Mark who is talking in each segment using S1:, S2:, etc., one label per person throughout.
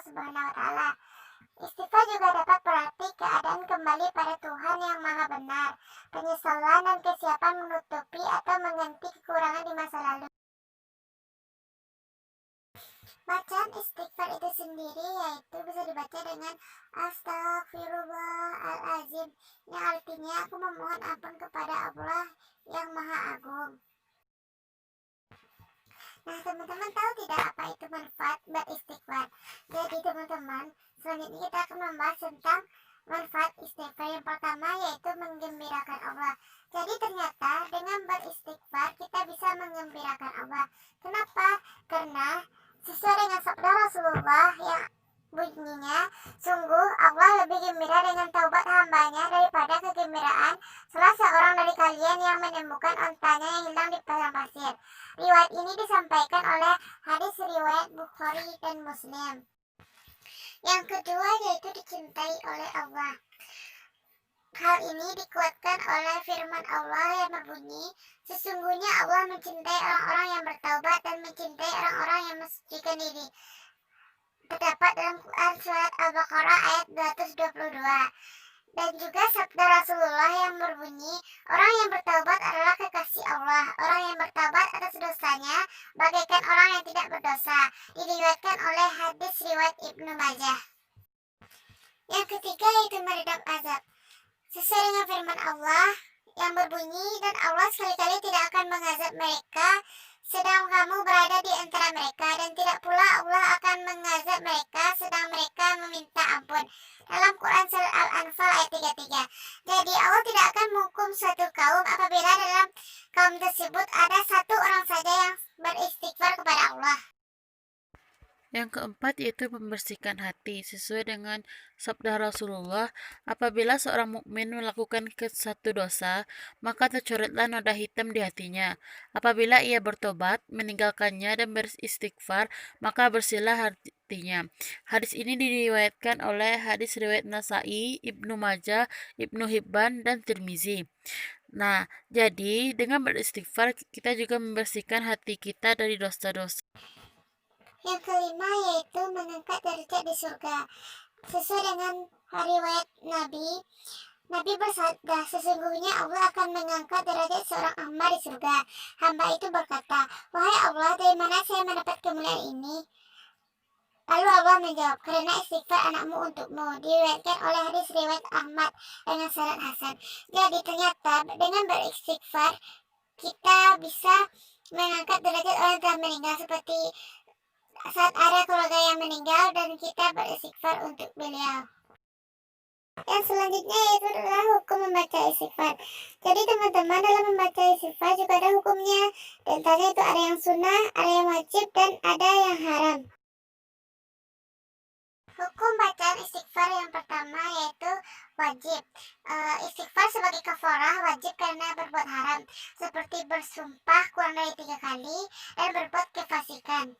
S1: Allah Subhanahu wa taala. Istighfar juga dapat berarti keadaan kembali pada Tuhan yang Maha Benar, penyesalan dan kesiapan menutupi atau mengganti kekurangan di masa lalu. Bacaan istighfar itu sendiri yaitu bisa dibaca dengan Astagfirullahaladzim, yang artinya aku memohon ampun kepada Allah yang Maha Agung. Nah, teman-teman tahu tidak apa itu manfaat beristighfar? Jadi teman-teman, selanjutnya kita akan membahas tentang manfaat istighfar. Yang pertama yaitu menggembirakan Allah. Jadi ternyata dengan beristighfar kita bisa menggembirakan Allah. Kenapa? Karena sesuai dengan sabda Rasulullah yang bunyinya, sungguh Allah lebih gembira dengan taubat hambanya daripada kegembiraan salah seorang dari kalian yang menemukan ontanya yang hilang di padang pasir. Riwayat ini disampaikan oleh hadis riwayat Bukhari dan Muslim. Yang kedua yaitu dicintai oleh Allah. Hal ini dikuatkan oleh firman Allah yang berbunyi, sesungguhnya Allah mencintai orang-orang yang bertaubat dan mencintai orang-orang yang mensucikan diri. Terdapat dalam Quran surat Al-Baqarah ayat 222. Dan juga sabda Rasulullah yang berbunyi, orang yang bertaubat adalah kekasih Allah. Orang yang bertaubat atas dosanya bagaikan orang yang tidak berdosa. Diriwayatkan oleh hadis riwayat Ibnu Majah. Yang ketiga yaitu meredam azab. Sesuai dengan firman Allah yang berbunyi, dan Allah sekali-kali tidak akan mengazab mereka sedang kamu berada di antara mereka, dan tidak pula Allah akan mengazab mereka sedang mereka meminta ampun. Dalam Quran surat Al-Anfal ayat 33. Jadi Allah tidak akan menghukum suatu kaum apabila dalam kaum tersebut ada satu orang saja yang beristighfar kepada Allah.
S2: Yang keempat yaitu membersihkan hati. Sesuai dengan sabda Rasulullah, apabila seorang mukmin melakukan satu dosa, maka tercoretlah noda hitam di hatinya. Apabila ia bertobat, meninggalkannya dan beristighfar, maka bersihlah hatinya. Hadis ini diriwayatkan oleh hadis riwayat Nasai, Ibnu Majah, Ibnu Hibban, dan Tirmizi. Nah, jadi dengan beristighfar kita juga membersihkan hati kita dari dosa-dosa.
S1: Yang kelima yaitu mengangkat derajat di surga. Sesuai dengan riwayat Nabi bersabda, sesungguhnya Allah akan mengangkat derajat seorang hamba di surga. Hamba itu berkata, wahai Allah, dari mana saya mendapat kemuliaan ini? Lalu Allah menjawab, karena istighfar anakmu untukmu. Diriwayatkan oleh hadis riwayat Ahmad dengan sanad hasan. Jadi ternyata dengan beristighfar kita bisa mengangkat derajat orang yang telah meninggal, seperti saat ada keluarga yang meninggal dan kita beristighfar untuk beliau. Yang selanjutnya yaitu adalah hukum membaca istighfar. Jadi teman-teman, dalam membaca istighfar juga ada hukumnya. Dan tadi itu ada yang sunnah, ada yang wajib, dan ada yang haram. Hukum bacaan istighfar yang pertama yaitu wajib. Istighfar sebagai kafarah wajib karena berbuat haram, seperti bersumpah kurang dari 3 kali dan berbuat kefasikan.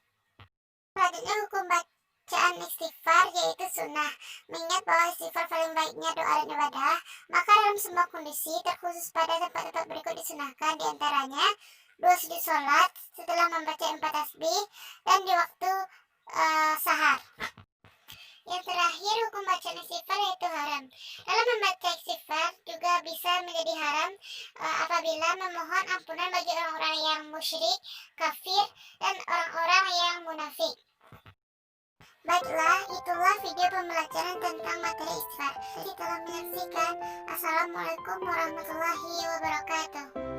S1: Selanjutnya hukum bacaan istighfar yaitu sunnah. Mengingat bahwa istighfar paling baiknya doa dan ibadah, maka dalam semua kondisi, terkhusus pada tempat-tempat berikut disunahkan, diantaranya 2 sujud sholat setelah membaca 4 tasbih dan di waktu sahar. Yang terakhir hukum bacaan istighfar yaitu haram. Dalam membaca istighfar juga bisa menjadi haram apabila memohon ampunan bagi orang-orang yang musyrik, kafir, dan orang-orang yang munafik. Baiklah, itulah video pembelajaran tentang materi istighfar. Jadi telah menyaksikan. Assalamualaikum warahmatullahi wabarakatuh.